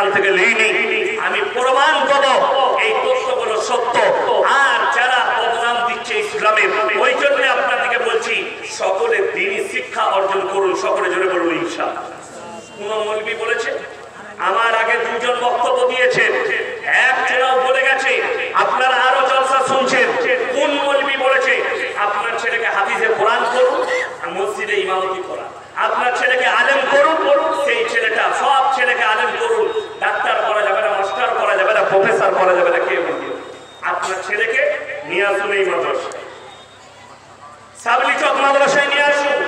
এখান থেকে লিনি, আমি প্রমাণ করব এই তথ্যগুলো সত্য। আর যারা বদনাম দিচ্ছে ইসলামের, ওই জন্য আপনাদেরকে বলছি সকলে দ্বীনি শিক্ষা অর্জন করুন, সকলে জোরে বলুন ইনশাআল্লাহ। কোন মৌলবী বলেছে, আমার আগে দুজন বক্তব্য দিয়েছেন, একজনও বলে গেছে, আপনারা আরো জলসা শুনছেন, কোন মৌলবী বলেছে আপনার ছেলেকে হাফিজে কোরআন করুন, মসজিদে ইমামতি করা, আপনার ছেলেকে আলেম করুন, সেই ছেলেটা সব ছেলেকে আলেম করুন, ডাক্তার করা যাবে না, মাস্টার করা যাবে না, প্রফেসর করা যাবে না, কে বলবে? আপনার ছেলেকে নিয়ে আসুন এই মাদ্রাসায়, সাবলি চক মাদ্রাসায় নিয়ে আসুন,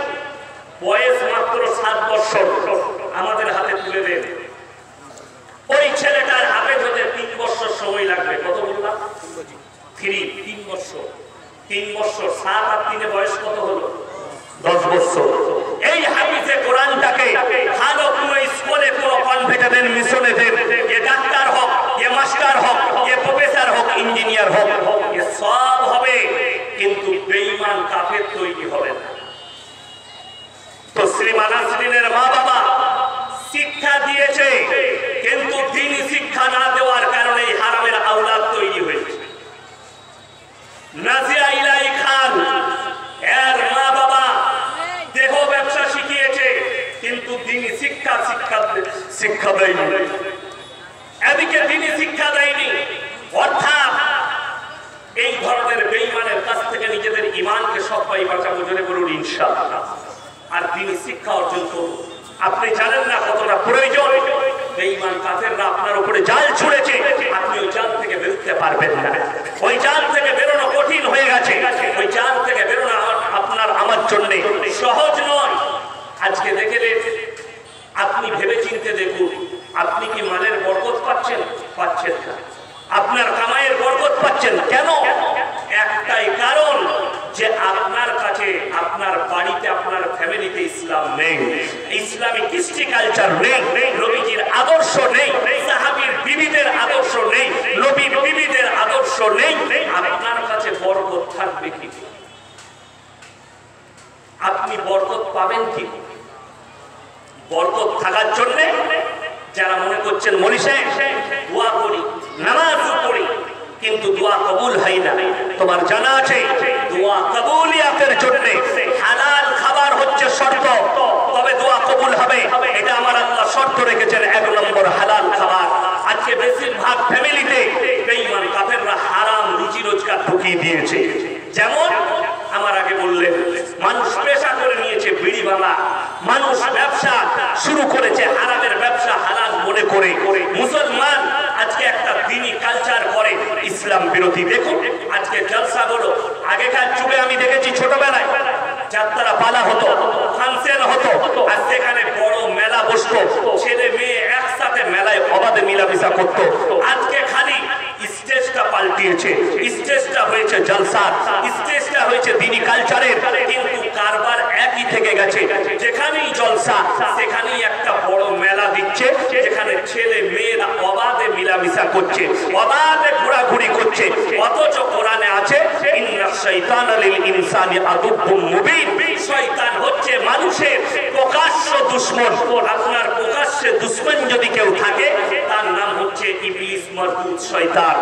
বয়স মাত্র 7 বছর, আমাদের হাতে তুলে দেন। ওই ছেলেটার হাতে হতে 3 বছর সময় লাগবে। কত বললাম? 3 বছর। 3 বছর 7 আর 3 বয়স কত হলো? 10 বছর। এই হাফিজে কোরআনটাকে ভালো কোনো স্কুলে কোনো কনভেন্ট মিশনে দেন, এ ডাক্তার হোক, এ মাস্টার হোক, এ প্রফেসর হোক, ইঞ্জিনিয়ার হোক, এ সব হবে, কিন্তু বেঈমান কাফের তৈরি হবে না। তো শ্রীমান আসলিনের মা বাবা শিক্ষা দিয়েছে, কিন্তু দ্বীনি শিক্ষা না দেওয়ার কারণে হারামের আওলাদ তৈরি হয়েছে। নাজিয়া ইলাই খান এর মা বাবা দেহ ব্যবসা শিখিয়েছে, কিন্তু দ্বীনি শিক্ষা দেয়নি, এদিকে দ্বীনি শিক্ষা দেয়নি। অর্থাৎ এই ধরনের বেঈমানের কাছ থেকে নিজেদের ঈমানকে সবাই বাঁচাবো, জোরে বলুন ইনশাআল্লাহ। আর দ্বীনি শিক্ষা অর্জন করুন। আপনি জানেন না কতটা প্রয়োজন। বেঈমান কাফেররা আপনার উপরে জাল ছুঁড়েছে, আপনি ওই জাল থেকে বেরোতে পারবেন না। ওই জাল থেকে বেরোনো কঠিন হয়ে গেছে। ওই জাল থেকে বেরোনো আপনার আমার জন্য সহজ নয়। আজকে দেখেন, আপনি ভেবে চিনতে দেখুন, আপনি কি মালের বরকত পাচ্ছেন? পাচ্ছেন না। আপনার কামাইয়ের বরকত পাচ্ছেন কেন? একটাই কারণ, যে আপনার কাছে, আপনার বাড়িতে, আপনার ফ্যামিলিতে ইসলাম নেই, ইসলামিক কৃষ্টি কালচার নেই, নবীজির আদর্শ নেই, সাহাবীর বিবিদের আদর্শ নেই, নবীর বিবিদের আদর্শ নেই। আপনার কাছে বরকত থাকবে কি? আপনি বরকত পাবেন কি? বরকত থাকার জন্য যারা মনে করছেন মৌলী সাহেব দোয়া করি, নামাজও পড়ি, কিন্তু দোয়া কবুল হয় না, তোমার জানা আছে দোয়া কবুলিয়াতের জন্য হালাল খাবার হচ্ছে শর্ত, তবে দোয়া কবুল হবে। এটা আমার আল্লাহ শর্ত রেখেছেন, 1 নম্বর হালাল খাবার। আজকে বেশিরভাগ ফ্যামিলিতে বেঈমান কাফেররা হারাম রুজি রোজগার ঢুকিয়ে দিয়েছে। যেমন আমার আগে বললেন, মানুষ পেশা করে নিয়েছে বিড়িওয়ালা, মানুষ ব্যবসা শুরু করেছে হারামের ব্যবসা হালাল মনে করে। মুসলমান আজকে একটা দ্বীনি কালচার করে ইসলাম বিরোধী। দেখুন আজকে জলসাগুলো, আগেকার যুগে আমি দেখেছি ছোটবেলায় যাত্রা পালা হতো, ফাংশন হতো, আর সেখানে বড় মেলা বসতো, ছেলে মেয়ে একসাথে মেলায় অবাধে মিলামিশা করতো। আজকে খালি স্টেজটা পাল্টিয়েছে, স্টেজটা হয়েছে জলসার, স্টেজটা হয়েছে দ্বীনি কালচারের, কিন্তু কারবার একই থেকে গেছে। যেখানেই জলসা সেখানেই একটা বড় মেলা দিচ্ছে, যেখানে ছেলে মেয়েরা অবাধে মিলামিশা করছে, অবাধে ঘোরাঘুরি করছে। অথচ কোরআনে আছে ইন্নাশ শাইতানা লিল ইনসানি আদুব্বুম মুবিন, শয়তান হচ্ছে মানুষের প্রকাশ্য দুশমন। আপনার প্রকাশ্যে দুশমন যদি কেউ থাকে, তার নাম হচ্ছে ইবলিস, মারদুদ, শয়তান।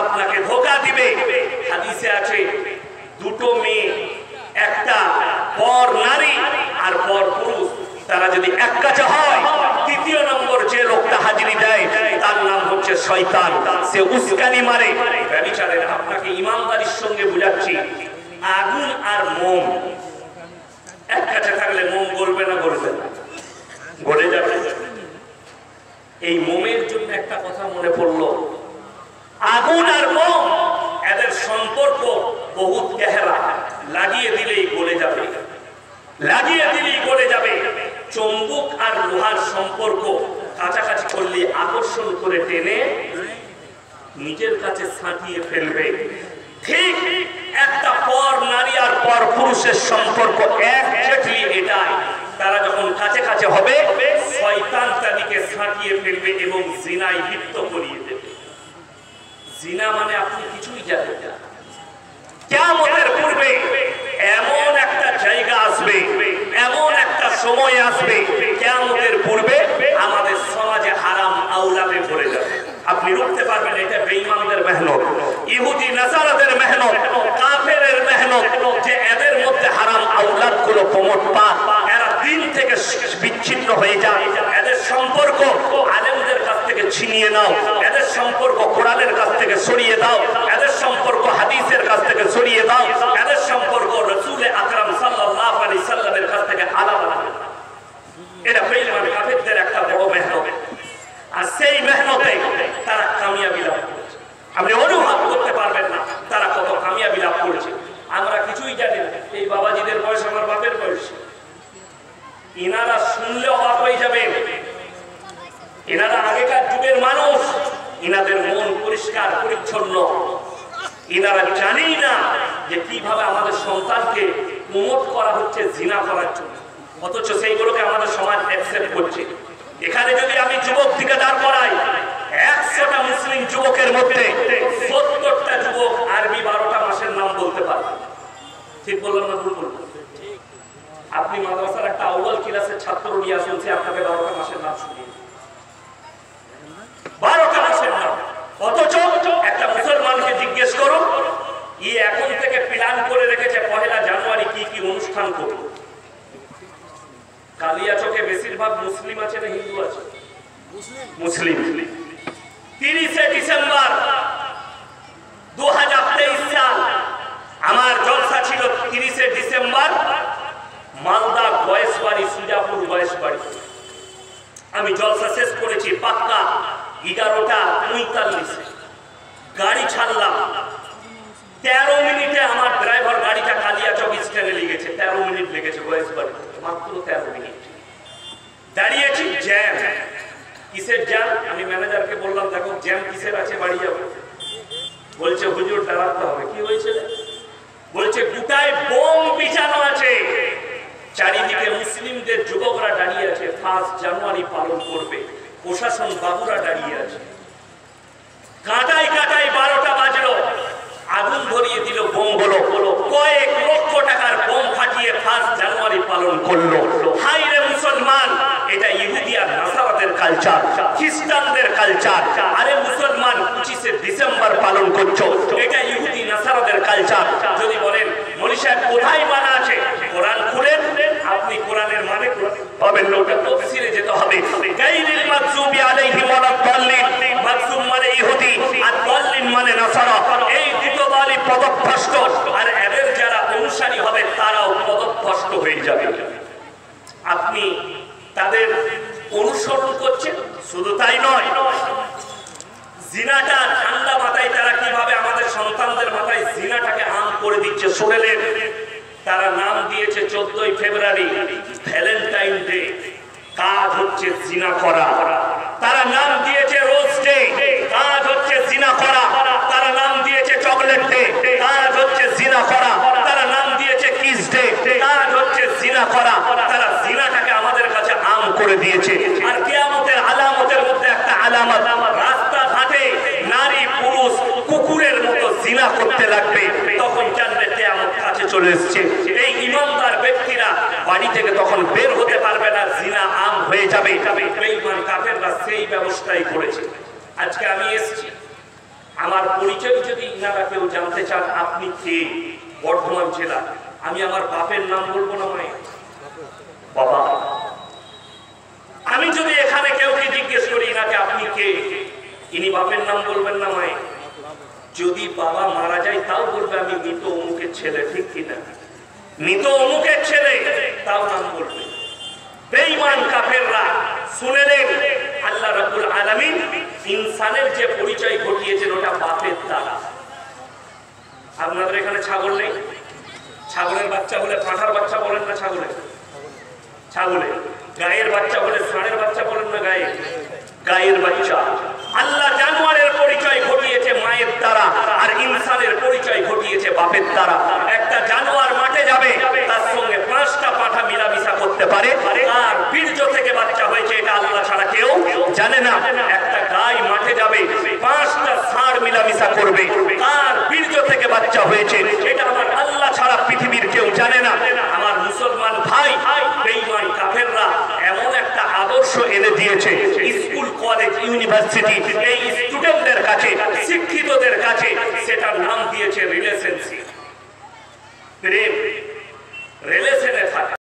আপনাকে ধোঁকা দিবে। হাদিসে আছে দুটো মেয়ে, একটা পর নারী আর পর পুরুষ, তারা যদি এক কাছে হয়, 3য় নম্বর যে লোকটা হাজিরি দেয় তার নাম হচ্ছে শয়তান। সে উস্কানি মারে। ব্যভিচারের, আপনাকে ইমানদারির সঙ্গে বুঝাচ্ছি, আগুন আর মোম এক কাছে থাকলে মোম গলবে না? গলবে না, গলে যাবে। এই মোমের জন্য একটা কথা মনে পড়লো, আগুন আর মোম এদের সম্পর্ক বহুত গেহরা, লাগিয়ে দিলেই গলে যাবে, লাগিয়ে দিলেই গলে যাবে। চুম্বক আর লোহার সম্পর্ক কাছাকাছি করলে আকর্ষণ করে টেনে নিজের কাছে সাঁটিয়ে ফেলবে। ঠিক একটা পর নারী আর পর পুরুষের সম্পর্ক একজাক্টলি এটাই। তারা যখন কাছে কাছে হবে, শয়তান তাদেরকে সাঁটিয়ে ফেলবে এবং জিনায় লিপ্ত করিয়ে দেবে। জিনা মানে আপনি কিছুই জানেন না। কিয়ামতের পূর্বে এমন একটা জায়গা আসবে, এমন একটা সময় আসবে, কিয়ামতের পূর্বে আমাদের সমাজে হারাম আওলাদে ভরে যাবে। আপনি রুখতে পারবেন, এটা বেঈমানদের মেহনত, ইহুদি নাসারাদের মেহনত, কাফেরের মেহনত, যে এদের মধ্যে হারাম আওলাদ গুলো প্রমোট পায়, এরা দিন থেকে বিচ্ছিন্ন হয়ে যায়। এদের সম্পর্ক আলেমদের কাছ থেকে ছিনিয়ে নাও, এদের সম্পর্ক কোরআনের কাছ থেকে সরিয়ে দাও, এদের সম্পর্ক হাদিসের কাছ থেকে সরিয়ে দাও, এদের সম্পর্ক রাসূল আকরাম সাল্লাল্লাহু আলাইহি সাল্লামের কাছ থেকে আলাদা করে দাও। এটা বেঈমান কাফেরদের একটা বড় মেহনত, আর সেই মেহনতে তারা কামিয়াবি লাভ করেছে। আপনি অনুভব করতে পারবেন না তারা কত কামিয়াবি লাভ করেছে। আমরা কিছুই জানি না। এই বাবাজিদের বয়স আমার বাপের বয়স। ইনারা শুনলে অবাক হয়ে যাবেন, এনারা আগেকার যুগের মানুষ, ইনাদের মন পরিষ্কার পরিচ্ছন্ন। ইনারা জানেই না যে কিভাবে আমাদের সন্তানকে প্রমোট করা হচ্ছে জিনা করার জন্য, অথচ সেইগুলোকে আমাদের সমাজ অ্যাকসেপ্ট করছে। এখানে যদি আমি যুবক থেকে দাঁড় করাই, 100টা মুসলিম যুবকের মধ্যে 70টা যুবক আরবি 12টা মাসের নাম বলতে পারে। ঠিক বললাম না ভুল বললাম? আপনি মাদ্রাসার একটা আউয়াল ক্লাসের ছাত্র নিয়ে আসছে, আপনাকে 12টা মাসের নাম শুনিয়ে 12টা মাসের নাম। অথচ একটা মুসলমানকে জিজ্ঞেস করুন, এখন থেকে প্ল্যান করে রেখেছে 1 জানুয়ারি কি কি অনুষ্ঠান করব। কালিয়াচকে বেশিরভাগ মুসলিম আছে না হিন্দু আছে? মুসলিম। 30 ডিসেম্বর 2023 সাল আমার জলসা ছিল। 30 ডিসেম্বর মালদা গয়েশবাড়ি, সুজাপুর গয়েশবাড়ি। আমি জলসা শেষ করেছি পাক্কা 11টা 45। গাড়ি ছাড়লাম, 13 মিনিটে আমার ড্রাইভার গাড়িটা কালিয়াচক স্ট্যান্ডে লেগেছে। 13 মিনিট লেগেছে গয়েশবাড়ি, মাত্র 13 মিনিট দাঁড়িয়েছি। জ্যাম। কিসের জ্যাম? আমি ম্যানেজারকে বললাম, দেখো জ্যাম কিসের আছে, বাড়ি যাবো। বলছে হুজুর দাঁড়াতে হবে। কি হয়েছে? বলছে গোটায় বোম বিছানো আছে, চারিদিকে মুসলিমদের যুবকরা দাঁড়িয়ে আছে, 1 জানুয়ারি পালন করবে, প্রশাসন বাবুরা দাঁড়িয়ে আছে। কাঁটাই কাঁটাই 12টা বাজলো, আগুন ধরিয়ে দিল বোম গুলো। কয়েক লক্ষ টাকার বোম ফাটিয়ে 1 জানুয়ারি পালন করলো। হাই রে মুসলমান, এটা ইহুদি আর নাসারাদের কালচার, খ্রিস্টানদের কালচার। আরে মুসলমান 25 ডিসেম্বর পালন করছো, এটা ইহুদি নাসারাদের কালচার। যদি বলেন মৌলভী সাহেব কোথায় মানা আছে, কোরআন খুলেন, আপনি কোরআনের মানে পাবেন না, ওটা তাফসীরে যেতে হবে। গায়রিল মাগযুবি আলাইহিম ওয়ালাদ দাল্লিন, মাগযুব মানে ইহুদি আর দাল্লিন মানে নাসারা। এই দুটো দলই পদভ্রষ্ট, আর এদের যারা অনুসারী হবে তারাও পদভ্রষ্ট হয়ে যাবে। আপনি তাদের অনুসরণ করছেন। শুধু তাই নয়, জিনাটা ঠান্ডা মাথায় তারা কিভাবে আমাদের সন্তানদের মাথায় জিনাটাকে আম করে দিচ্ছে শুনেলেন। তারা নাম দিয়েছে 14 ফেব্রুয়ারি ভ্যালেন্টাইন ডে, কাজ হচ্ছে জিনা করা। তারা নাম দিয়েছে রোজ ডে, কাজ হচ্ছে জিনা করা। তারা নাম দিয়েছে চকলেট ডে, কাজ হচ্ছে জিনা করা। তারা নাম দিয়েছে কিস ডে, কাজ হচ্ছে জিনা করা। তারা জিনাটাকে আমাদের কাছে আম করে দিয়েছে। আর কিয়ামতের আলামতের মধ্যে একটা আলামত, রাস্তাঘাটে নারী পুরুষ কুকুরের মতো জিনা করতে লাগবে, তখন জানবে কিয়ামত কাছে চলে এসেছে। এই ইমানদার ব্যক্তিরা বাড়ি থেকে তখন বের হতে পারবে না, জিনা আম হয়ে যাবে। বেঈমান কাফেররা সেই ব্যবস্থাই করেছে। আজকে আমি এসেছি, আমার পরিচয় যদি ইনারা কেউ জানতে চান, আপনি কে, বর্ধমান জেলা, আমি আমার বাপের নাম বলবো না মায়ের, বাবা। আমি যদি এখানে কেউকে জিজ্ঞেস করি ইনাকে আপনি কে, ইনি বাপের নাম বলবেন না মায়ের। যদি বাবা মারা যায় তাও বলবে আমি মৃত অমুকের ছেলে, ঠিক কিনা? মৃত অমুকের ছেলে তাও নাম বলবে। বেঈমান কাফেররা শুনেলেন, আল্লাহ রাব্বুল আলামিন ইনসানের যে পরিচয় ঘটিয়েছেন ওটা বাপের দ্বারা। আপনাদের এখানে ছাগল নেই? ছাগলের বাচ্চা বলে পাঁঠার বাচ্চা বলেন না? ছাগলে গায়ের বাচ্চা বলে ষাঁড়ের বাচ্চা বলেন না? গায়ের বাচ্চা। আল্লাহ জানোয়ারের পরিচয় ঘটিয়েছে মায়ের দ্বারা, আর ইনসানের পরিচয় ঘটিয়েছে বাপের দ্বারা। একটা জানোয়ার মাঠে যাবে, তার সঙ্গে 5টা পাঁঠা মিলামিশা করতে পারে, আর বীর্য থেকে বাচ্চা হয়েছে এটা আল্লাহ ছাড়া কেউ জানে না। একটা গাই মাঠে যাবে, 5টা ষাঁড় মিলামিশা করবে, আর বীর্য থেকে বাচ্চা হয়েছে এটা আমার আল্লাহ ছাড়া পৃথিবীর কেউ জানে না। আমার মুসলমান ভাই, বেঈমান কাফেররা এমন একটা আদর্শ এনে দিয়েছে, স্কুল কলেজ ইউনিভার্সিটি এই স্টুডেন্টদের কাছে, শিক্ষিতদের কাছে সেটার নাম দিয়েছে রিলেশনশিপ।